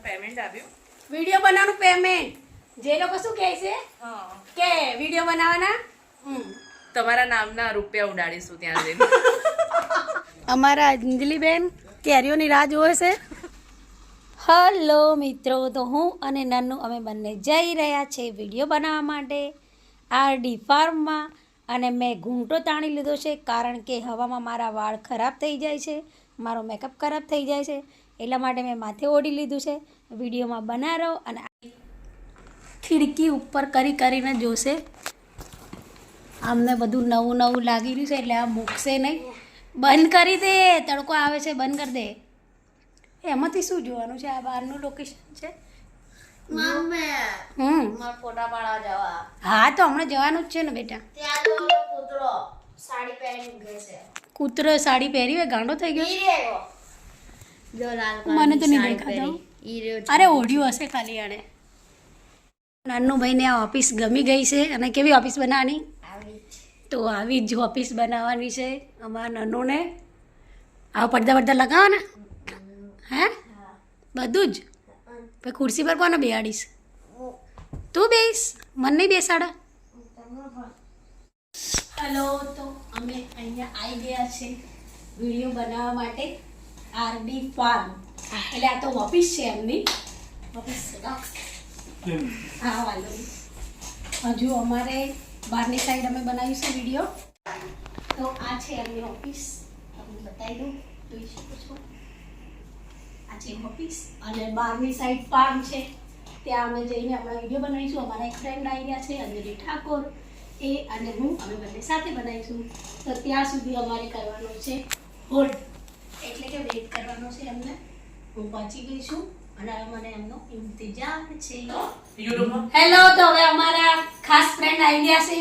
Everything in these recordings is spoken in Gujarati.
પેમેન્ટ આવ્યું. વિડિયો બનાવવાનું પેમેન્ટ જે લોકો શું કહે છે હા કે વિડિયો બનાવવાના તમારા નામના રૂપિયા ઉડાડીશું ત્યાં જઈને. અમારા અંજલિબેન કેરીઓની રાહ જોવે છે. હલો મિત્રો, તો હું અને નન્નુ અમે બંને જઈ રહ્યા છે વિડીયો બનાવવા માટે આરડી ફાર્મમાં. અને મેં ઘૂંટો તાણી લીધો છે કારણ કે હવામાં મારા વાળ ખરાબ થઈ જાય છે, મારો મેકઅપ ખરાબ થઈ જાય છે, એટલા માટે મેં માથે ઓઢી લીધું છે. વિડીયોમાં બના રહો અને ખિડકી ઉપર કરીને જોશે. અમને બધું નવું નવું લાગી રહ્યું છે એટલે આ મૂકશે નહીં. બંધ કરી દે, તડકો આવે છે, બંધ કરી દે. એમાંથી શું જોવાનું છે? આ બહારનું લોકેશન છે. ફોટા પાડવા જવા. હા, તો હમણાં જવાનું જ છે ને બેટા. ત્યાં તો કૂતરો સાડી પહેરીને ઊભો છે. કૂતરો સાડી પહેરી હોય, ગાંડો થઈ ગયો. ઈ રહ્યો. જો લાલ મને તો નહીં સાડી દેખાતો. પહેરી. ઈ રહ્યો છે. અરે ઓઢ્યું હશે ખાલી આણે. નાનું ભાઈને આ ઓફિસ ગમી ગઈ છે. અને કેવી ઓફિસ બનાવવાની? આવી જ. તો આવી જ ઓફિસ બનાવવાની છે અમારા નાનુને. આવા પડદા લગાવવાના હે બધું જ. પછી ખુરશી પર કોને બેસાડીશ? તું બેસ, મને નહીં બેસાડા. હલો, તો અમે અહીંયા આવી ગયા છે વિડીયો બનાવવા માટે આરડી ફાર્મ. એટલે આ તો ઓફિસ છે એમની ઓફિસ. હા, વાંધો નહીં. હજુ અમારે બહારની સાઈડ અમે બનાવીશું વિડીયો. તો આ છે એમની ઓફિસ, તમને બતાવી દઉં, જોઈ શકો છો. આ છે ઓફિસ અને બહારની સાઈડ ફાર્મ છે. ત્યાં અમે જઈને આપણા વિડીયો બનાવીશું. અમારા એક ફ્રેન્ડ આવી રહ્યા છે અંજલિ ઠાકોર, એ અને હું, અમે બંને સાથે બનાવીશું. તો ત્યાં સુધી અમારે કરવાનું છે હોલ્ડ, એટલે કે વેઇટ કરવાનો છે એમને. હું પહોંચી ગઈ છું અને હવે મને એમનો ઇંતજાર છે. હેલો, તો હવે અમારા ખાસ ફ્રેન્ડ આવી ગયા છે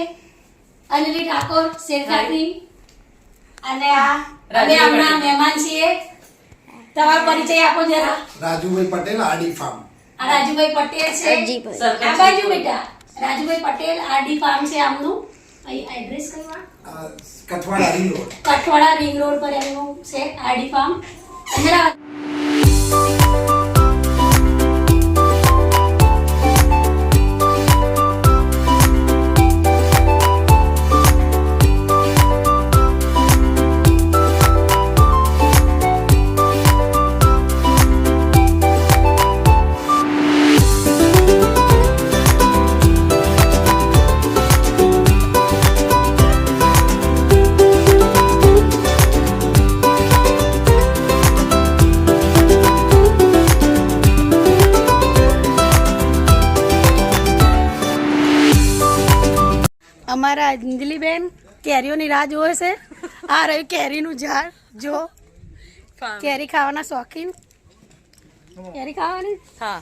અંજલિ ઠાકોર શેરખાની. અને આ અમે હમણાં મહેમાન છીએ. તમારો પરિચય આપો જરા. Rajubhai Patel, RD farm. આ રાજુભાઈ પટેલ છે. આ બાજુ બેટા રાજુભાઈ પટેલ, આરડી ફાર્મ છે આમનું. અહીં એડ્રેસ કયું? Kathwada ring road. Kathwada ring road પર એમનું છે આરડી ફાર્મ. અંજલા અમારા અંજલિબેન કેરીઓની રાહ જોવે છે. આ રહ્યું કેરીનું ઝાડ. જો કેરી ખાવાના શોખીન. કેરી ખાવાની. હા,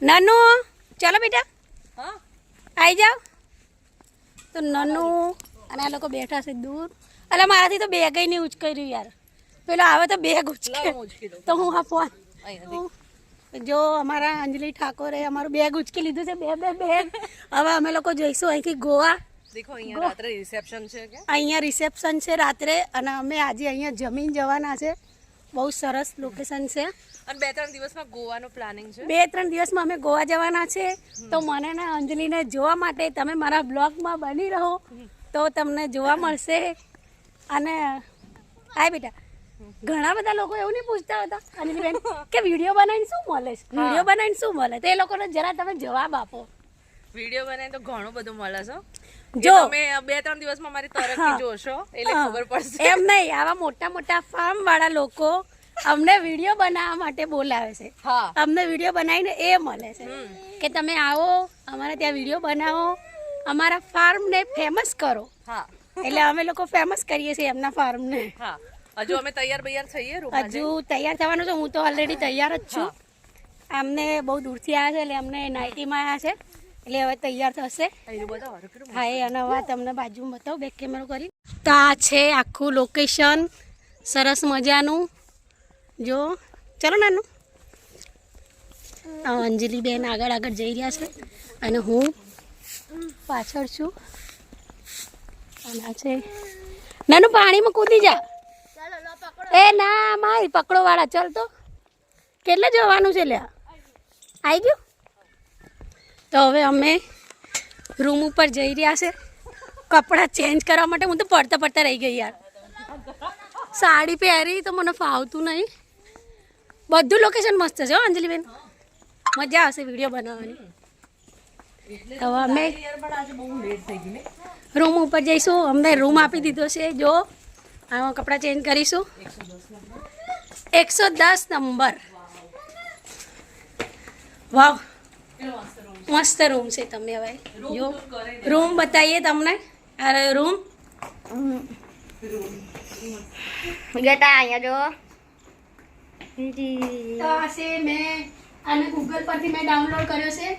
નાનુ ચાલો બેટા હા, આવી જાઓ. તો નાનુ અને આ લોકો બેઠા છે દૂર. અલે મારાથી તો બેગ નહીં ઉચકાઈ રહ્યું યાર. પેલો આવે તો બેગ ઉચકે લાવો હું ઉચકી દઉં. તો હું હા ફોન. અહીંયા જો અમારા અંજલિ ઠાકોરે અમારું બેગ ઉચકી લીધું છે. બે બેગ. હવે અમે લોકો જઈશું અહીંથી ગોવા. દેખો અહીંયા રાત્રે રિસેપ્શન છે કે અહીંયા રિસેપ્શન છે રાત્રે અને અમે આજે અહીંયા જમીન જવાના છે. બહુ સરસ લોકેશન છે. અને 2-3 દિવસમાં ગોવાનું પ્લાનિંગ છે. 2-3 દિવસમાં અમે ગોવા જવાના છે. તો મને ને અંજલિને જોવા માટે તમે મારા બ્લોગમાં બની રહો તો તમને જોવા મળશે. અને આય બેટા, ઘણા બધા લોકો એવું નહીં પૂછતા હતા અંજલિબેન કે વિડીયો બનાવીને શું મળે છે, વિડીયો બનાવીને શું મળે? તો એ લોકોને જરા તમે જવાબ આપો. વિડીયો બનાવીને તો ઘણું બધું મળે છે. જો તમે 2-3 દિવસમાં મારી તરફથી જોશો એટલે ખબર પડશે. એમ નહીં, આવા મોટા મોટા ફાર્મ વાળા લોકો અમને વિડીયો બનાવવા માટે બોલાવે છે. હા, અમને વિડીયો બનાવીને એ મળે છે કે તમે આવો, અમારા ત્યાં વિડીયો બનાવો, અમારા ફાર્મને ફેમસ કરો. હા, એટલે અમે લોકો ફેમસ કરીએ છીએ એમના ફાર્મને. હા. હજુ અમે તૈયાર થઈએ રૂમમાં હજુ તૈયાર થવાનું છે. હું તો ઓલરેડી તૈયાર જ છું. અમને બહુ દૂરથી આવ્યા છે એટલે અમને નાઇટીમાં આવ્યા છે એટલે હવે તૈયાર થશે. હા, એ અને હવે તમને બાજુમાં બતાવું બેક કેમેરો કરી. તો આ છે આખું લોકેશન. સરસ મજાનું જો ચલો નાનું અંજલિબેન આગળ આગળ જઈ રહ્યા છે અને હું પાછળ છું અને આ છે નાનું પાણીમાં કૂદી જા એ ના મારી પકડો વાળા ચાલ તો કેટલે જવાનું છે લ્યા આવી ગયું તો હવે અમે રૂમ ઉપર જઈ રહ્યા છે કપડાં ચેન્જ કરવા માટે હું તો પડતા પડતા રહી ગઈ યાર સાડી પહેરી તો મને ફાવતું નહીં બધું લોકેશન મસ્ત છે હો અંજલિબેન મજા આવશે વિડીયો બનાવવાની તો અમે રૂમ ઉપર જઈશું અમને રૂમ આપી દીધો છે જો આમાં કપડાં ચેન્જ કરીશું 110 નંબર વાવ મસ્ત રૂમ છે તમે હવે જો રૂમ બતાવીએ તમને અરે રૂમ બેટા અહીંયા જો તો આ છે મેં આને ગૂગલ પરથી મેં ડાઉનલોડ કર્યો છે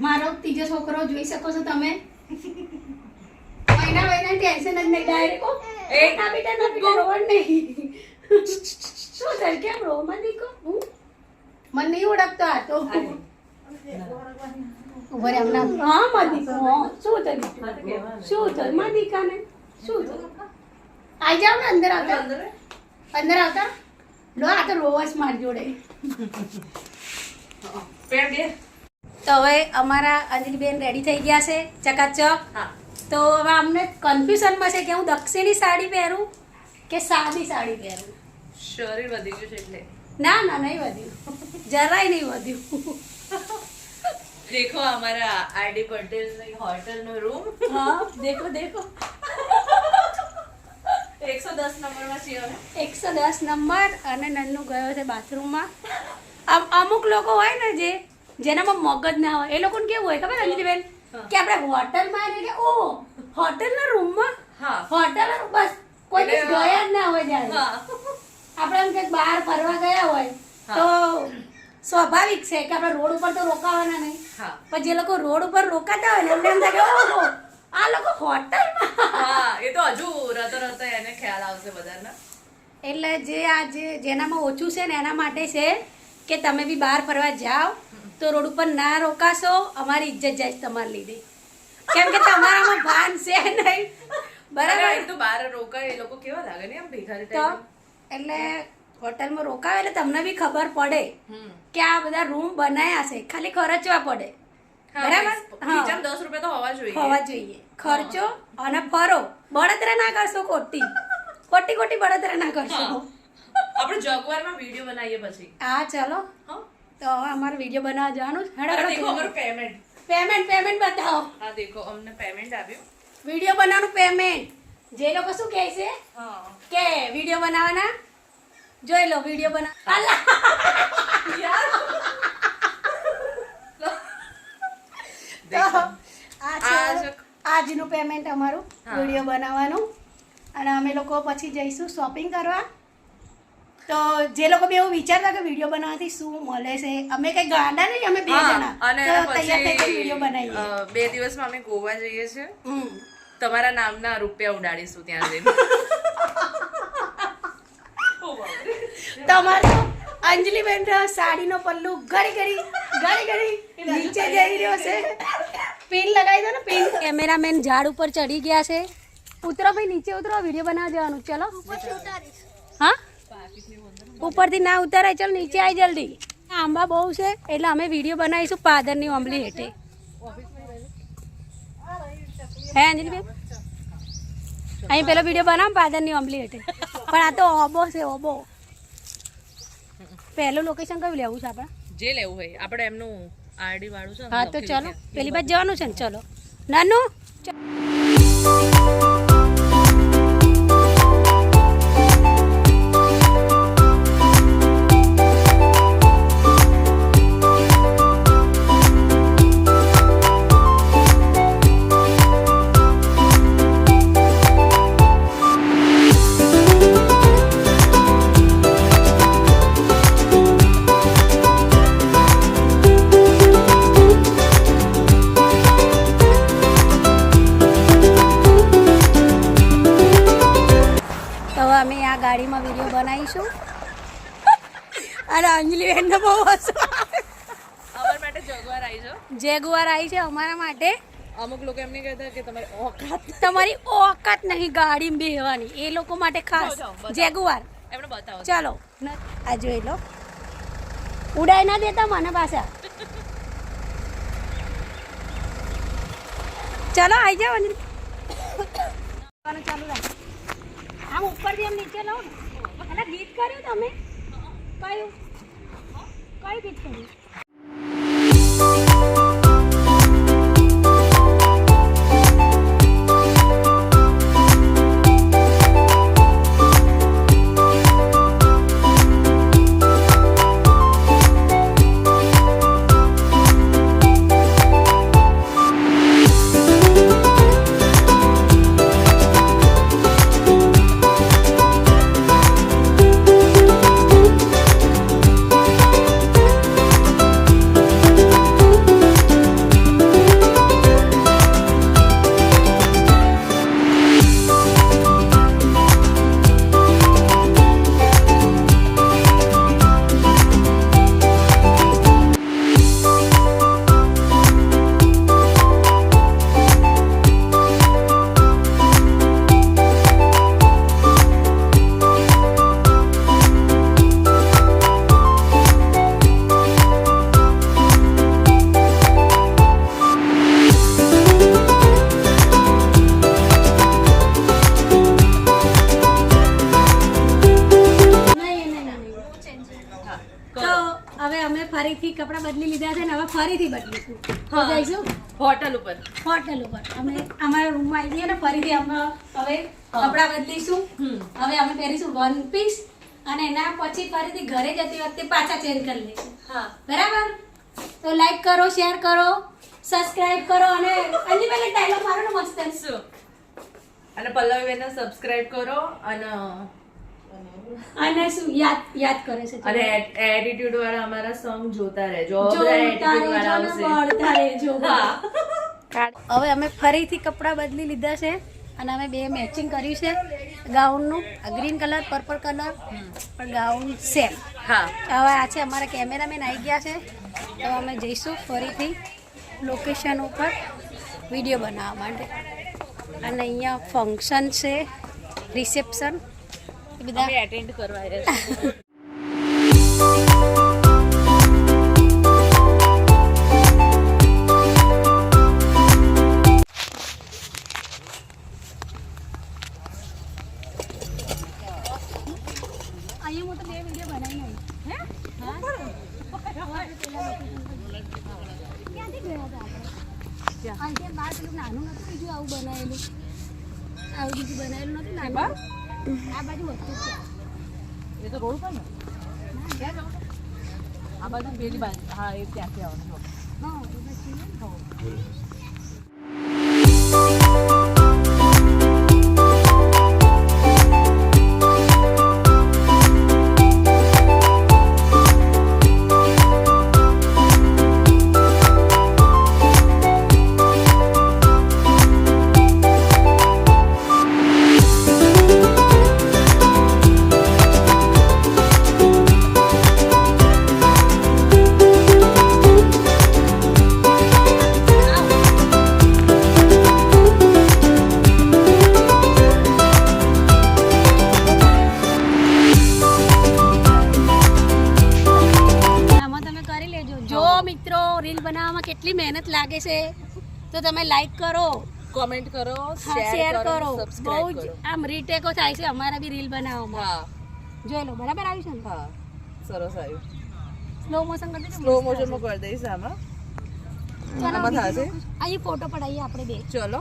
મારો ત્રીજો છોકરો જોઈ શકો છો તમે મહિના ટેન્શન જ નહીં ડાયરેક્ટ ના બેટા રોડ નહીં શું થાય કેમ રો માં દીકો મને નહીં ઓળખતો આ તો ઉભરે હમણાં હા માં દીકો શું થયું શું થયું માં દીકાને શું થયું આઈ જાવ ને અંદર આવતા લો આ તો રોવાસ માર જોડે તો હવે અમારા અંજલિબેન રેડી થઈ ગયા છે ચકાચક તો હવે અમને કન્ફ્યુઝનમાં છે કે હું દક્ષિણી સાડી પહેરું કે સાદી સાડી પહેરું શરીર વધી ગયું છે એટલે ના ના નહીં વધ્યું જરાય નહીં વધ્યું દેખો हमारा आरडी पटेल होटल નો રૂમ હા દેખો દેખો 110 નંબર માં છે હવે 110 નંબર અને નન્નુ ગયો છે બાથરૂમમાં અમુક લોકો હોય ને જેનામાં મગજ ના હોય એ લોકોને કેવું હોય ખબર અંજલિબેન કે આપણે હોટલમાં એટલે ઓ હોટલના રૂમમાં હા હોટલ બસ કોઈ દિવસ ગયા જ ના હોય જ્યારે આપણે એમ કે બહાર ફરવા ગયા હોય તો સ્વાભાવિક છે કે આપણે રોડ ઉપર તો રોકાવાના નહીં પણ જે લોકો રોડ ઉપર રોકાતા હોય ને એમને એમ થાય કે ઓહો આ લોકો હોટલમાં હા એ તો હજુ રતો એને ખ્યાલ આવશે બધાને એટલે જેનામાં ઓછું છે ને એના માટે છે કે તમે બી બહાર ફરવા જાઓ તો રોડ ઉપર ના રોકાશો અમારી ઇજ્જત જાય તમારી લીધે કેમ કે તમારામાં ભાન છે નહીં બરાબર એ તો બહાર રોકાય એ લોકો કેવા લાગે ને આમ ભેગા તો એટલે હોટલમાં રોકાવે એટલે તમને બી ખબર પડે કે આ બધા રૂમ બનાયા છે ખાલી ખર્ચવા પડે બરાબર ખીચામાં 10 રૂપિયા તો હોવા જોઈએ ખર્ચો અને ફરો બળતરા ના કરશો ખોટી બળતરા ના કરશો આપણે જગવારમાં વિડિયો બનાવીએ પછી હા ચલો તો હવે અમારે વિડિયો બનાવવા જવાનું દેખો અમારું પેમેન્ટ બતાવો હા દેખો અમને પેમેન્ટ આવ્યું વિડિયો બનાવવાનું પેમેન્ટ જે લોકો શું કહે છે કે વિડિયો બનાવવાના જોઈ લો વિડિયો બના આજનું પેમેન્ટ અમારું વિડિયો બનાવવાનું અને અમે લોકો પછી જઈશું શોપિંગ કરવા તો જે લોકો બી એવું વિચારતા કે વિડિયો બનાવવાથી શું મળે છે અમે કઈ ગાંડા નહીં અમે બે જણા અને તો તૈયાર થઈ વિડિયો બનાવીએ 2 દિવસમાં અમે ગોવા જઈએ છીએ તમારા નામના રૂપિયા ઉડાડીશું ત્યાં જઈને તમારો અંજલિબેન સાડીનો પલ્લુ ઘડી નીચે જઈ રહ્યો છે પિન લગાવી દો ને પિન કેમેરામેન ઝાડ ઉપર ચડી ગયા છે ઉતરો ભાઈ નીચે ઉતરો વિડીયો બનાવવા જવાનું ચલો હા ઉપરથી ના ઉતરાય ચલો નીચે આવી જલ્દી આંબા બહુ છે એટલે અમે વિડીયો બનાવીશું પાદરની ઓમલી હેઠે હે અંજલિબેન અહીં પેલો વિડીયો બનાવ પાદરની ઓમલી હેઠે પણ આ તો ઓબો છે ઓબો પહેલું લોકેશન કયું લેવું છે આપણે જે લેવું હોય આપણે એમનું આરડી વાળું છે હા તો ચલો પેલી બાજુ જવાનું છે ને ચલો નાનું જઈશું અને અંજલિ બેનને બહુ હસવું આવે. અમારા માટે જગવાર આવી જાઓ. જેગુઆર આવી છે અમારા માટે. અમુક લોકો એમ નહીં કહેતા કે તમારે ઓકાત તમારી ઓકાત નહીં ગાડીમાં બેહવાની, એ લોકો માટે ખાસ જાઓ, બતાવો. જેગુઆર. એમને બતાવો. ચાલો આ જોઈ લો, ઉડાઈ ના દેતા મને પાછા. ચાલો આવી જાઓ અંજલિ. ચાલુ રાખ. આમ ઉપરથી આમ નીચે લો ને. અને ગીત કર્યું તમે કયું ગીત કર્યું? ફરીથી કપડાં બદલી લીધા છે ને હવે ફરીથી બદલીશું. તો જઈશું હોટલ ઉપર. હોટલ ઉપર. અમે અમારા રૂમમાં આવી જઈએ ને ફરીથી અમે હવે કપડાં બદલીશું. હવે અમે પહેરીશું વન પીસ અને એના પછી ફરીથી ઘરે જતી વખતે પાછા ચેન્જ કરી લઈશું. હા બરાબર? તો લાઈક કરો, શેર કરો, સબસ્ક્રાઇબ કરો અને અંજલિ પહેલા ડાયલોગ મારો ને મસ્ત શું? અને પલ્લવી બેનને સબસ્ક્રાઇબ કરો અને શું યાદ કરે છે. અને એટીટ્યુડ વાળા અમારા સોંગ જોતા રહેજો. હવે અમે ફરીથી કપડાં બદલી લીધા છે અને અમે બે મેચિંગ કર્યું છે ગાઉનનું. ગ્રીન કલર, પર્પલ કલર, પણ ગાઉન સેમ. હા હવે આ છે અમારા કેમેરામેન આવી ગયા છે. તો અમે જઈશું ફરીથી લોકેશન ઉપર વિડીયો બનાવવા માટે. અને અહીંયા ફંક્શન છે, રિસેપ્શન બધા એટેન્ડ કરવા આવ્યા છે. અહીંયા હું તો બે વિડીયો બનાવી આવી. ક્યાંથી ગયા હતા આપણે? અહીંયા બાર પેલું નાનું નતું બીજું આવું બનાવેલું, આવું બીજું બનાવેલું નતું નાનું. આ બાજુ વસ્તુ છે. એ તો રોડ પર ને ક્યાં જાવ? આ બાજુ પેલી બાજુ. હા એ ત્યાંથી આવવાનું. હા એ બાજુ. રીલ બનાવવામાં કેટલી મહેનત લાગે છે તો તમે લાઈક કરો, કોમેન્ટ કરો, શેર કરો. બહુ સબસ્ક્રાઇબ જ કરો. આમ રીટેકો થાય છે અમારા બી રીલ બનાવવામાં. હા જોઈ લો બરાબર આવ્યું છે ને? હા સરસ આવ્યું. સ્લો મોશન કરી દેજો. સ્લો મોશનમાં કરી દઈશ આમાં. આમાં થશે. અહીં ફોટો પડાવીએ આપણે બે. ચલો.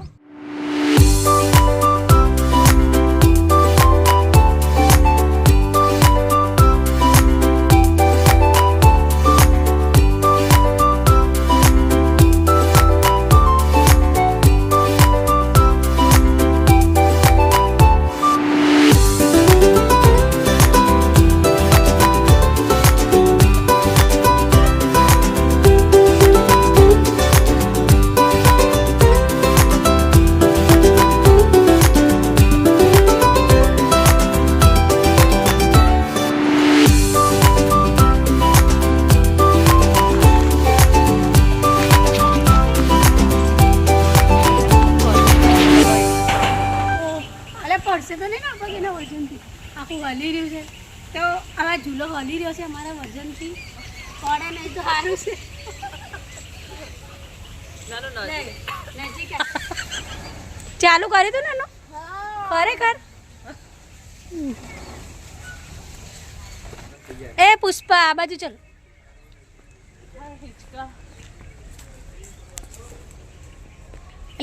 તો આવા ઝૂલો હલી રહ્યો છે અમારા વર્જનથી પડે નહીં તો સારું છે નજીક ચાલુ કર્યું તું નાનો ખરેખર એ પુષ્પા આ બાજુ ચલ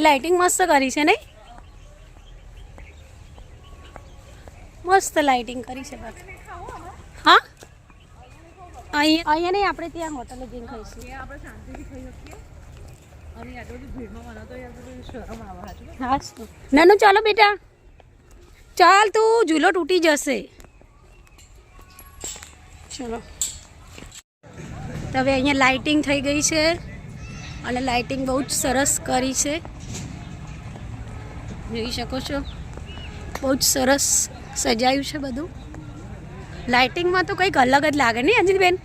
લાઇટિંગ મસ્ત કરી છે નહીં મસ્ત લાઇટિંગ કરી છે બાકી હા અહીંયા નહીં આપણે ત્યાં હોટલે જઈને ખાઈશું આપણે શાંતિથી ખાઈ શકીએ અને આટલી બધી ભીડમાં મને તો યાર થોડી શરમ આવે હાચું. હા નાનું ચાલો બેટા ચાલ તું ઝૂલો તૂટી જશે ચલો તો હવે અહીંયા લાઇટિંગ થઈ ગઈ છે અને લાઇટિંગ બહુ જ સરસ કરી છે જોઈ શકો છો બહુ જ સરસ સજાયું છે બધું લાઇટિંગમાં તો કંઈક અલગ જ લાગે નહીં અંજલિબેન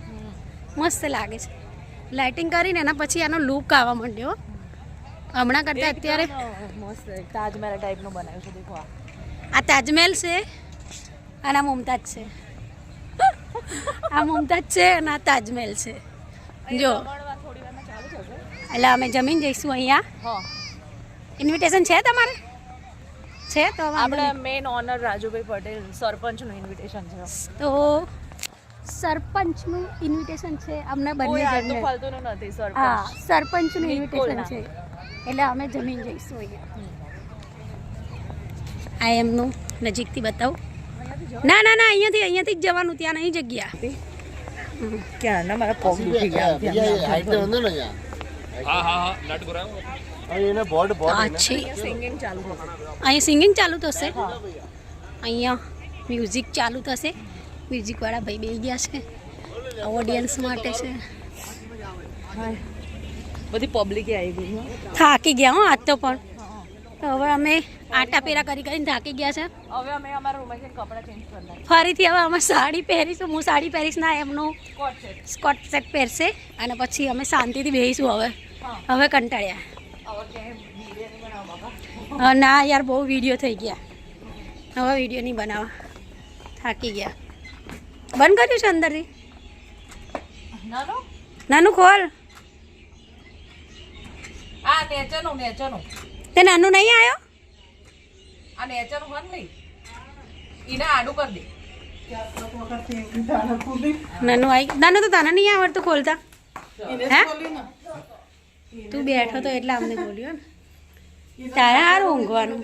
મસ્ત લાગે છે લાઇટિંગ કરીને એના પછી આનો લુક આવવા માંડ્યો હમણાં કરતાં અત્યારે મસ્ત તાજમહેલ ટાઈપનું બનાવ્યું છે દેખો આ તાજમહેલ છે અને આ મુમતાજ છે આ મુમતાજ છે અને આ તાજમહેલ છે જો થોડી વારમાં ચાલુ થશે. એટલે અમે જમીન જઈશું અહીંયા હા ઇન્વિટેશન છે તમારે છે તો વાંધો આપણે નહીં. મેન ઓનર રાજુભાઈ પટેલ સરપંચનું ઇન્વિટેશન છે. તો સરપંચનું ઇન્વિટેશન છે અમને બંને કોઈ આલતું જણને ફાલતુનું નથી હા સરપંચ. સરપંચનું ઇન્વિટેશન બિલકુલ છે એટલે અમે જમીન જઈશું અહીંયા આ એમનું નજીકથી બતાવું ના ના ના અહીંયાથી જ જવાનું ત્યાં નહીં જગ્યા ક્યાં ના મારા પગ દુખી ગયા આ છે સિંગિંગ ચાલુ થશે. અહીંયા સિંગિંગ ચાલુ થશે અહીંયા મ્યુઝિક ચાલુ થશે મ્યુઝિકવાળા ભાઈ બેસી ગયા છે ઓડિયન્સ માટે છે બધી પબ્લિક આવી ગઈ હો. થાકી ગયા હો આજ તો પણ તો હવે અમે આટા પેરા કરીને થાકી ગયા છે હવે અમે અમારા રૂમમાં જઈને કપડાં ચેન્જ કરી નાખ્યા. ફરીથી હવે અમે સાડી પહેરીશું હું સાડી પહેરીશ ના એમનું કોટ છે. સ્કોટ સેટ પહેરશે અને પછી અમે શાંતિથી બેસીશું હવે કંટાળ્યા હવે ક્યાંય બિરયાની બનાવો બાબા. ના યાર બહુ વિડીયો થઈ ગયા હવે વિડીયો નહીં બનાવવા થાકી ગયા બંધ કર્યું છે અંદરથી નાનો નાનું ખોલ આ નેચરનું તે નાનું નહીં આવ્યો આ નેચરનું બન નહીં એને આડું કરી દે. નાનું નાનું તો તને નહીં આવડતું ખોલતા હે તું બેઠો તો એટલે અમને બોલ્યું ને તારે સારું ઊંઘવાનું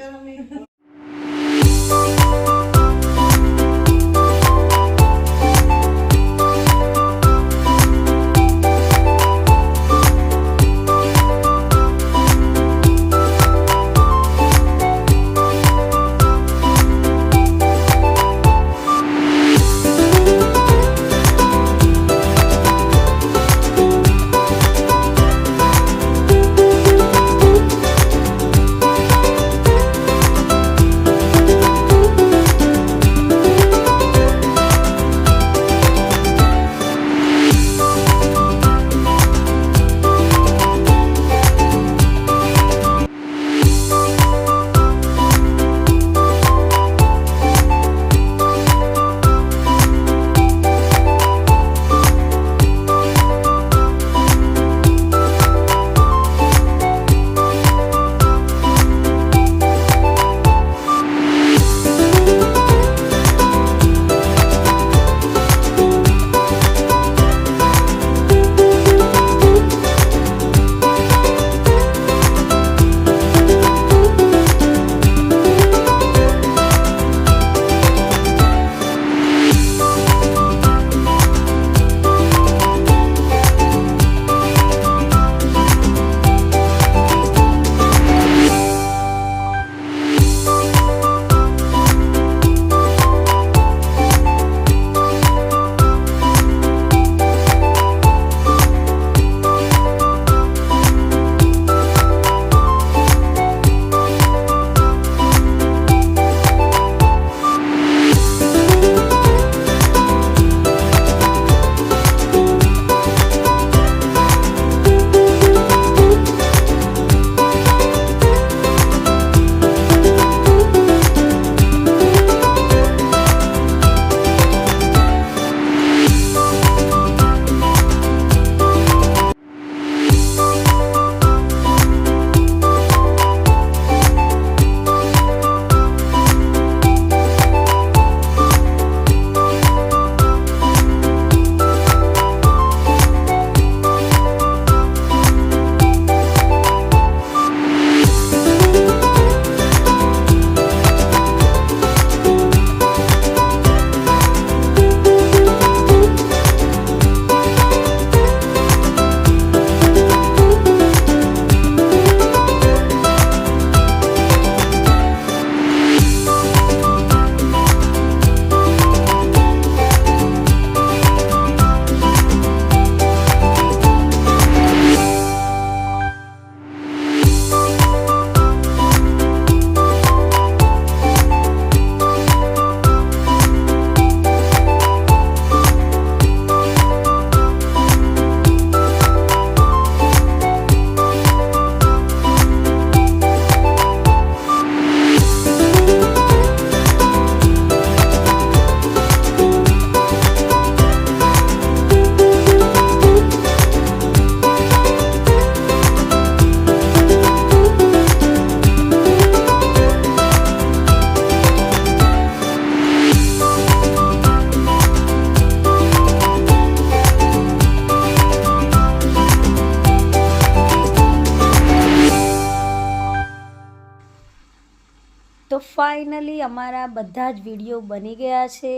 ફાઇનલી અમારા બધા જ વિડીયો બની ગયા છે.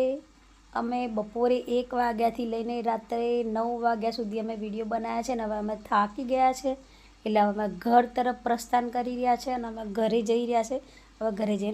અમે બપોરે 1 વાગ્યાથી લઈને રાત્રે 9 વાગ્યા સુધી અમે વિડીયો બનાવ્યા છે અને હવે અમે થાકી ગયા છે એટલે હવે અમે ઘર તરફ પ્રસ્થાન કરી રહ્યા છે અને અમે ઘરે જઈ રહ્યા છે. હવે ઘરે જઈને